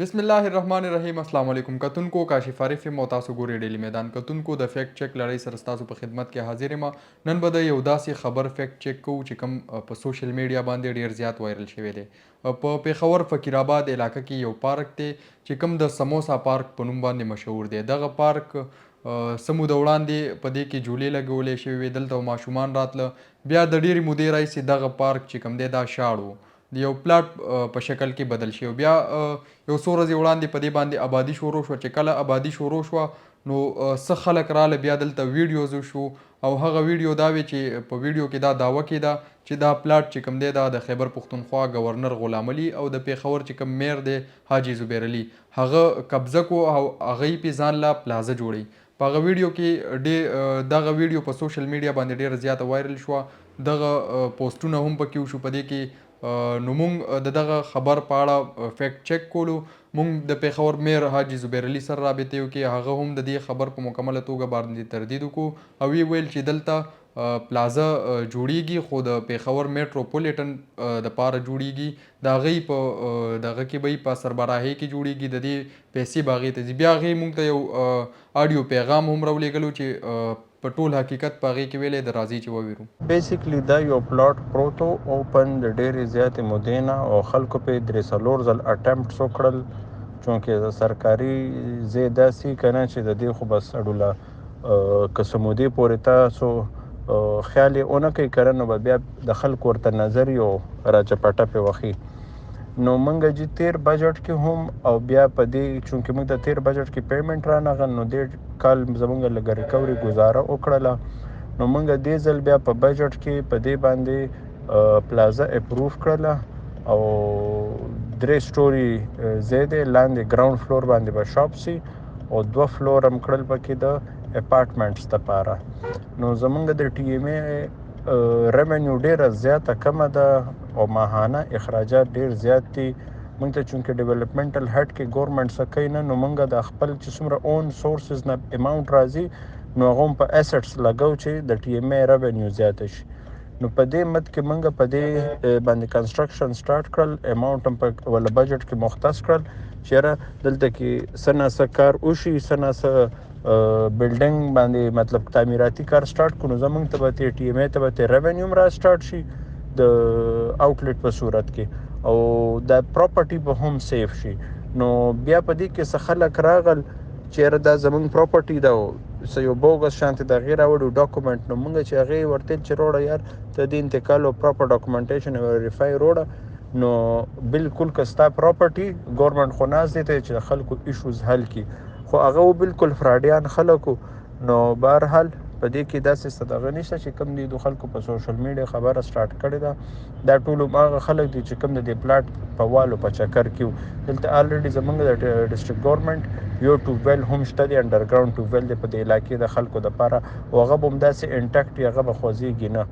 بسم الله الرحمن الرحیم. السلام علیکم کتونکو. کاشف عارف یم او تاسو ګورئ ډیلی میدان. کتونکو د فیکټ چک لړۍ سره ستاسو په خدمت کې حاضر یم. نن به د یو داسې خبر فیکټ چک کوو چې کوم په سوشل میډیا باندې ډیر زیات وایرل شوی دی. په پیښور فقیر آباد علاقه کې یو پارک دی چې کوم د سموسا پارک په نوم باندې مشهور دی. دغه پارک څه موده وړاندې په دې کې جولې لګولې شوې وې، دلته ماشومان راتله. بیا د ډېرې مودې راهیسې دغه پارک چې کوم دی دا شاړ و، د یو پلاټ په شکل کې بدل شي. بیا یو څو ورځې وړاندې په دې باندې آبادي شروع شوه. چې کله آبادي شروع شوه نو څه خلک راله، بیا دلته ویډیوز وشو او هغه ویډیو دا وی چې په ویډیو کې دا دعوه کېده چې دا پلاټ چې کوم دی دا د خیبر پښتونخوا گورنر غلام علي او د پیښور چې کوم میر دی حاجي زبیر علي هغه قبضه کو او هغه یې پې ځان له پلازه جوړوي. په هغه ویډیو کې دغه ویډیو په سوشل میډیا باندې ډېره زیاته وایرل شوه. دغه پوسټونه هم پکې وشو. په دې کې نو مونږ د دغه خبر په اړه فیکټ چک کولو. مونږ د پیښور میر حاجي زبیر علي سره رابطې وکړې. هغه هم د دې خبر په مکمله توګه باندې تردید وکړو او ویې ویل چې دلته پلازه جوړیږي خو د پیښور میټروپولیټن دپاره جوړیږي. د هغې په دغه کې به یې په سربراهۍ کې جوړیږي. د دې پیسې به هغې ته ځي. بیا هغې مونږ ته یو آډیو پیغام هم راولېږلو چې په ټول حقیقت په هغې کې ویلی د راځئ چې وویرو. بیسیکلی دا یو پلاټ پروت و اوپن د ډېرې زیاتې مودې نه او خلکو پې درې څلور ځل اټمپټس وکړل چونکې د سرکاري ځای داسې که نه چې د دې خو بس اډوله که څه مودې پورې تاسو خیال یې ونه کوئ که نه نو به بیا د خلکو ورته نظر یو راچپټه پې وخي. نو موږ چې تیر بجټ کې هم او بیا په دې چونکې موږ د تیر بجټ کې پیمنټ رانغل نو دې کال زموږ لږه ریکوري ګزاره وکړله. نو موږ دې ځل بیا په بجټ کې په دې باندې پلازه اپروف کړله او 3 سټوري ځای دی. لاندې ګراوند فلور باندې به شاپ سي او 2 فلور هم کړل پکې د اپارټمنټس دپاره. نو زموږ د ټي ایم ای ریونیو ډیره زیاته کمه ده او ماهانه اخراجات ډیر زیات دي. موږ ته چونکې ډیولپمنټل هیډ کې ګورنمنټ څه کوي نه نو موږ د خپل چې څومره اون سورسز نه اماونټ راځي نو هغه هم په اسټس لګو چې د ټي ایم ای ریونیو زیاته شي. نو په دې مد کې موږ په دې باندې کنسټرکشن سٹارټ کړل. اماونټ هم په ولا بجټ کې مختص کړل چې یاره دلته کې څه نه څه کار وشي، څه نه څه بلډینګ باندې مطلب تعمیراتي کار سٹارټ کړو. زموږ ته به ټي ایم ای ته به ریونیو را سٹارټ شي د آوټلیټ په صورت کې او د پراپرټي به هم سیف شي. نو بیا په دې کې څه خلک راغل چې یاره دا زموږ پراپرټي ده او څه یو بوګس شانتې د هغې راوړو ډاکومنټ. نو موږ چې هغې ورته چې روړه یار ته د انتقال او پراپر ډاکومنټیشن ویریفای روړه نو بالکل که ستا پراپرټي ګورنمنټ خو ناست دی ته چې د خلکو ایشوز حل کړي خو هغه بالکل فراډیان خلکو. نو بهرحال په دې کې داسې څه دغه نشته چې کوم دي د خلکو په سوشل میډیا خبره سٹارټ کړې ده. دا ټول هغه خلک دي چې کوم د دې پلاټ په والو په چکر کې وو. دلته الریډي زموږ د ډسټرکټ ګورنمنټ یو ټوبویل هم شته دی، انډرګراوند ټوبویل دی په دې علاقې د خلکو دپاره او هغه به همداسې انټیکټ وي، هغه به خوځېږي نه.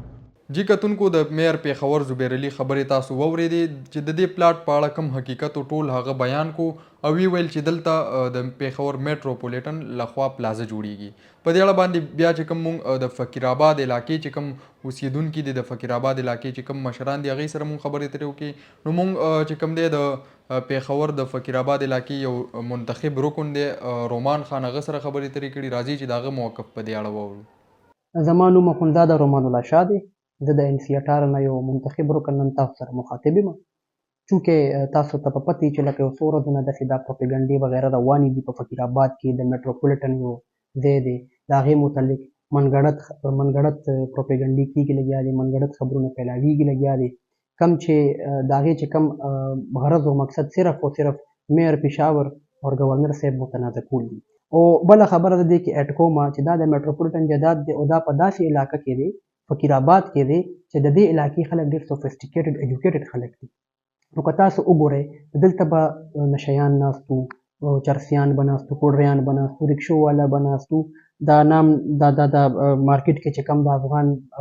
جی کتونکو، د میر پیښور زبیر علي خبرې تاسو واورېدې چې د دې پلاټ په اړه کوم حقیقت ټول هغه بیان کو او وی ویل چې دلته د پیښور میټروپولیټن لخوا پلازه جوړیږي. په دې اړه باندې بیا چې کوم مونږ د فقیر آباد علاقې چې کوم اوسیدونکي دي د فقیر آباد علاقې چې کوم مشران دي هغې سره مونږ خبرې اترې وکړې. نو مونږ چې کوم دی د پیښور د فقیر آباد علاقې یو منتخب رکن دی رومان خان، هغه سره خبرې اترې کړي. راځي چې د هغه موقف په دې اړه واورو. زما نوم اخندزاده رومان الله شاه دی. زه د ان سی 18 نه یو منتخب رکن نن تاسو سره مخاطب یم. چونکې تاسو ته په پته چې لکه یو څو ورځو نه داسې دا پروپیګنډې وغیره روانې دي په فقیر آباد کې د میټروپولیټن یو ځای دی، د هغې متعلق منګړت پروپیګنډې کېږي لګیا دي، منګړت خبرونه پیلاویږي لګیا دي. کم چې د هغې چې کم غرض او مقصد صرف او صرف میر پېښور او ګورنر صاحب متنازع کول دي. او بله خبره د دې کې اډ کومه چې دا د میټروپولیټن جایداد دی او دا په داسې علاقه کې دی فقیر آباد کې دی چې د دې علاقې خلک ډېر سوفسټیکیټډ ایجوکیټډ خلک دي. نو که تاسو وګورئ دلته به نشیان ناست وو، چرسیان به ناست وو، پوډریان به ناست وو، رکشو والا به ناست وو. دا نام دا مارکیټ کې چې کوم د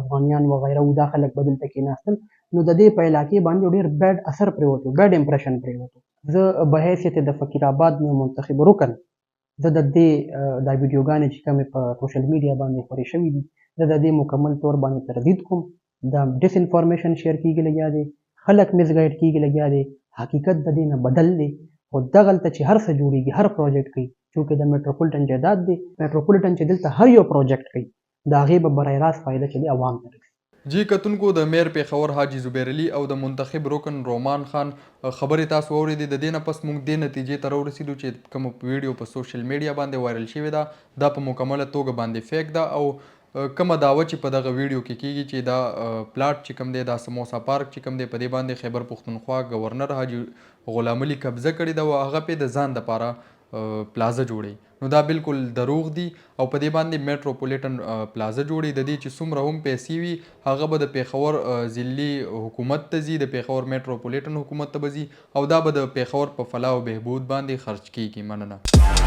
افغانیان وغیره وو دا خلک به دلته کېناستل. نو د دې په علاقې باندې ډېر بیډ اثر پرېوت وو، بیډ امپریشن پرېوت وو. زه به حیثیت د فقیر آباد یو منتخب رکن زه د دې دا ویډیوګانې چې کومې په سوشل میډیا باندې خورې شوي دي زه د دې مکمل طور باندې تردید کوم. دا ډس انفارمیشن شیر کېږي لګیا دی، خلک مسګایډ کېږي لګیا دی، حقیقت د دې نه بدل دی. خو دغلته چې هر څه جوړیږي هر پروجیکټ کوي چونکې د میټروپولیټن جایداد دی میټروپولیټن چې دلته هر یو پروجیکټ کوي د هغې به برای راست فایده چې دی عوام ته رسي. جی کتونکو د میر پیښور حاجي زبیر علي او د منتخب رکن رومان خان خبرې تاسو واورېدې. د دې نه پس موږ دې نتیجې ته راورسېدو چې کوم ویډیو په سوشل میډیا باندې وایرل شوې ده دا په مکمله توګه باندې فیک ده او کومه دعوه چې په دغه ویډیو کې کیږي چې دا پلاټ چې کوم دی دا سموسا پارک چې کوم دی په دې باندې خیبر پښتونخوا گورنر حاجي غلام علي قبضه کړې ده او هغه پې د ځان دپاره پلازه جوړي. نو دا بالکل دروغ دي او په دې باندې میټروپولیټن پلازه جوړي. د دې چې څومره هم پیسې وي هغه به د پیښور ضلعي حکومت ته ځي د پیښور میټروپولیټن حکومت ته به ځي او دا به د پیښور په فلاح او بهبود باندې خرچ کیږي. مننه.